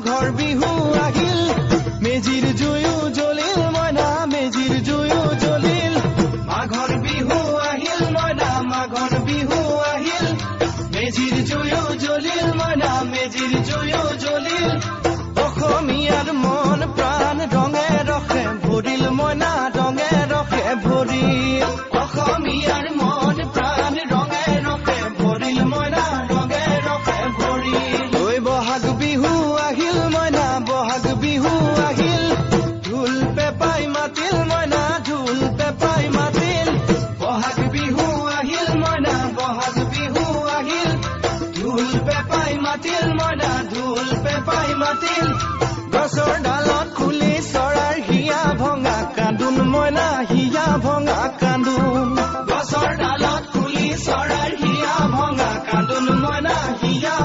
মাঘৰ বিহু আহিল মেজিৰ জুয়ো জ্বলিল মইনা মেজিৰ জুয়ো জ্বলিল মাঘৰ বিহু আহিল মইনা মাঘৰ বিহু আহিল মেজিৰ জুয়ো জ্বলিল মইনা মেজিৰ জুয়ো জ্বলিল অসমীয়াৰ মন প্ৰাণ ৰঙে ৰখে ভৰিল মইনা ৰঙে ৰখে ভৰিল অসমীয়াৰ মন প্ৰাণ ৰঙে ৰখে ভৰিল মইনা ৰঙে ৰখে ভৰিল ঐ বহাগ বিহু আহিল মইনা বহাগ বিহু আহিল ঢোল পেপাই মাতিল মইনা ঢোল পেপাই মাতিল বহাগ বিহু আহিল মইনা বহাগ বিহু আহিল ঢোল পেপাই মাতিল মইনা ঢোল পেপাই মাতিল গছৰ ডালত খুলি চৰাৰ হিয়া ভঙা কান্দোন মইনা হিয়া ভঙা কান্দোন গছৰ ডালত খুলি চৰাৰ হিয়া ভঙা কান্দোন মইনা হিয়া